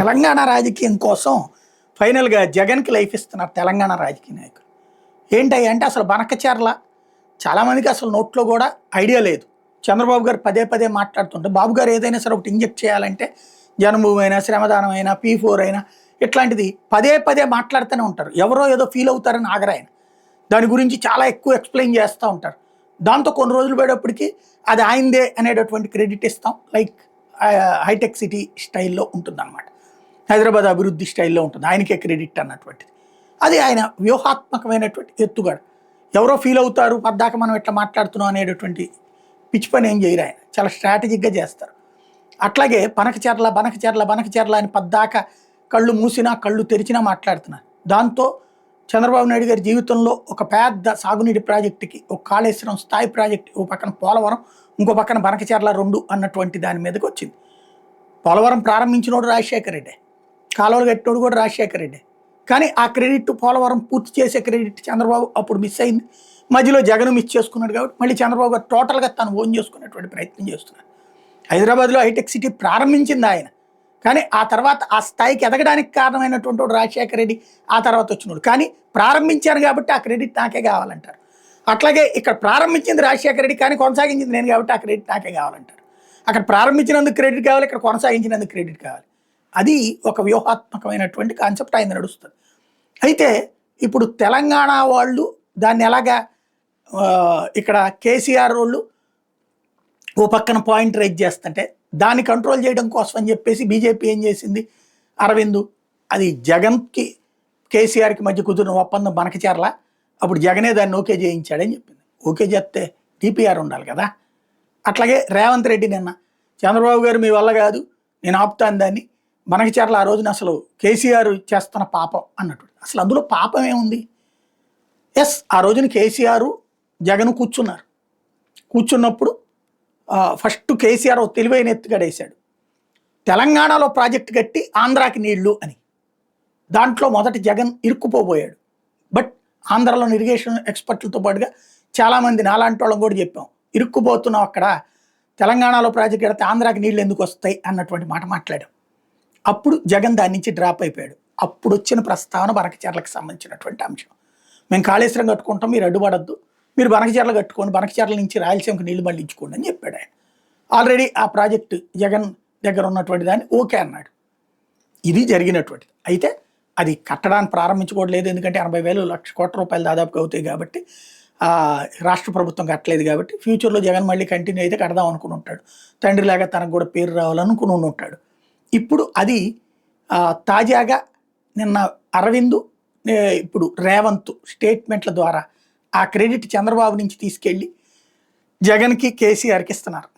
తెలంగాణ రాజకీయం కోసం ఫైనల్గా జగన్కి లైఫ్ ఇస్తున్నారు తెలంగాణ రాజకీయ నాయకులు. ఏంటయ్యా అంటే అసలు బనకచర్ల చాలామందికి అసలు నోట్లో కూడా ఐడియా లేదు. చంద్రబాబు గారు పదే పదే మాట్లాడుతుంటే బాబు గారు ఏదైనా సరే ఒకటి ఇంజెక్ట్ చేయాలంటే జన్మభూమి అయినా శ్రమదానం అయినా P4 అయినా ఇట్లాంటిది పదే పదే మాట్లాడుతూనే ఉంటారు. ఎవరో ఏదో ఫీల్ అవుతారని ఆగరాయన దాని గురించి చాలా ఎక్కువ ఎక్స్ప్లెయిన్ చేస్తూ ఉంటారు. దాంతో కొన్ని రోజులు పోయేటప్పటికి అది ఆయనదే అనేటటువంటి క్రెడిట్ ఇస్తాం. లైక్ హైటెక్ సిటీ స్టైల్లో ఉంటుందన్నమాట, హైదరాబాద్ అభివృద్ధి స్టైల్లో ఉంటుంది, ఆయనకే క్రెడిట్ అన్నటువంటిది. అది ఆయన వ్యూహాత్మకమైనటువంటి ఎత్తుగడ. ఎవరో ఫీల్ అవుతారు పద్దాక మనం ఎట్లా మాట్లాడుతున్నాం అనేటటువంటి పిచ్చి పని ఏం చేయరు, ఆయన చాలా స్ట్రాటజిక్గా చేస్తారు. అట్లాగే బనకచర్ల అని పద్దాక కళ్ళు మూసినా కళ్ళు తెరిచినా మాట్లాడుతున్నారు. దాంతో చంద్రబాబు నాయుడు గారి జీవితంలో ఒక పెద్ద సాగునీటి ప్రాజెక్టుకి, ఒక కాళేశ్వరం స్థాయి ప్రాజెక్టు, ఓ పక్కన పోలవరం, ఇంకో పక్కన బనకచర్ల 2 అన్నటువంటి దాని మీదకి వచ్చింది. పోలవరం ప్రారంభించినోడు రాజశేఖర రెడ్డి, కాలువలు కట్టినోడు కూడా రాజశేఖర రెడ్డి. కానీ ఆ క్రెడిట్ పోలవరం పూర్తి చేసే క్రెడిట్ చంద్రబాబు అప్పుడు మిస్ అయింది. మధ్యలో జగన్ మిస్ చేసుకున్నాడు కాబట్టి మళ్ళీ చంద్రబాబు గారు టోటల్గా తను ఓన్ చేసుకునేటువంటి ప్రయత్నం చేస్తున్నారు. హైదరాబాద్లో హైటెక్ సిటీ ప్రారంభించింది ఆయన, కానీ ఆ తర్వాత ఆ స్థాయికి ఎదగడానికి కారణమైనటువంటి వాడు రాజశేఖర రెడ్డి, ఆ తర్వాత వచ్చినోడు. కానీ ప్రారంభించారు కాబట్టి ఆ క్రెడిట్ నాకే కావాలంటారు. అట్లాగే ఇక్కడ ప్రారంభించింది రాజశేఖర రెడ్డి, కానీ కొనసాగించింది నేను కాబట్టి ఆ క్రెడిట్ నాకే కావాలంటారు. అక్కడ ప్రారంభించినందుకు క్రెడిట్ కావాలి, ఇక్కడ కొనసాగించినందుకు క్రెడిట్ కావాలి. అది ఒక వ్యూహాత్మకమైనటువంటి కాన్సెప్ట్ ఆయన నడుస్తుంది. అయితే ఇప్పుడు తెలంగాణ వాళ్ళు దాన్ని ఎలాగా ఇక్కడ కేసీఆర్ వాళ్ళు ఓ పక్కన పాయింట్ రైజ్ చేస్తుంటే దాన్ని కంట్రోల్ చేయడం కోసం అని చెప్పేసి బీజేపీ ఏం చేసింది, అరవింద్ అది జగన్కి కేసీఆర్కి మధ్య కుదిరిన ఒప్పందం బనకచర్ల, అప్పుడు జగనే దాన్ని ఓకే చేయించాడని చెప్పింది. ఓకే చేస్తే DPR ఉండాలి కదా. అట్లాగే రేవంత్ రెడ్డి నిన్న చంద్రబాబు గారు మీ వల్ల కాదు నేను ఆపుతాను దాన్ని, బనకచర్ల ఆ రోజున అసలు కేసీఆర్ చేస్తున్న పాపం అన్నట్టు. అసలు అందులో పాపం ఏముంది? ఎస్, ఆ రోజున కేసీఆర్ జగన్ కూర్చున్నప్పుడు ఫస్ట్ కేసీఆర్ తెలివైన ఎత్తుగడేశాడు, తెలంగాణలో ప్రాజెక్టు కట్టి ఆంధ్రాకి నీళ్లు అని. దాంట్లో మొదటి జగన్ ఇరుక్కుపోబోయాడు. బట్ ఆంధ్రాలోని ఇరిగేషన్ ఎక్స్పర్ట్లతో పాటుగా చాలామంది నాలాంటి వాళ్ళని కూడా చెప్పాం, ఇరుక్కుపోతున్నాం అక్కడ, తెలంగాణలో ప్రాజెక్ట్ కడితే ఆంధ్రాకి నీళ్ళు ఎందుకు వస్తాయి అన్నటువంటి మాట మాట్లాడాం. అప్పుడు జగన్ దాని నుంచి డ్రాప్ అయిపోయాడు. అప్పుడు వచ్చిన ప్రస్తావన బనకచర్లకు సంబంధించినటువంటి అంశం. మేము కాళేశ్వరం కట్టుకుంటాం, మీరు అడ్డుపడద్దు, మీరు బనకచర్ల కట్టుకోండి, బనకచర్ల నుంచి రాయలసీమకు నీళ్లు మళ్ళించుకోండి అని చెప్పాడు ఆయన. ఆల్రెడీ ఆ ప్రాజెక్టు జగన్ దగ్గర ఉన్నటువంటి దాన్ని ఓకే అన్నాడు. ఇది జరిగినటువంటిది. అయితే అది కట్టడానికి ప్రారంభించుకోవట్లేదు, ఎందుకంటే 80,000 లక్ష కోట్ల రూపాయలు దాదాపుగా అవుతాయి కాబట్టి రాష్ట్ర ప్రభుత్వం కట్టలేదు కాబట్టి ఫ్యూచర్లో జగన్ మళ్ళీ కంటిన్యూ అయితే కడదాం అనుకుని ఉంటాడు. తండ్రి లాగా తనకు కూడా పేరు రావాలనుకుని ఉంటాడు. ఇప్పుడు అది తాజాగా నిన్న అరవింద్ ఇప్పుడు రేవంత్ స్టేట్మెంట్ల ద్వారా ఆ క్రెడిట్ చంద్రబాబు నుంచి తీసుకెళ్ళి జగన్కి కేసీఆర్కి ఇస్తున్నారు.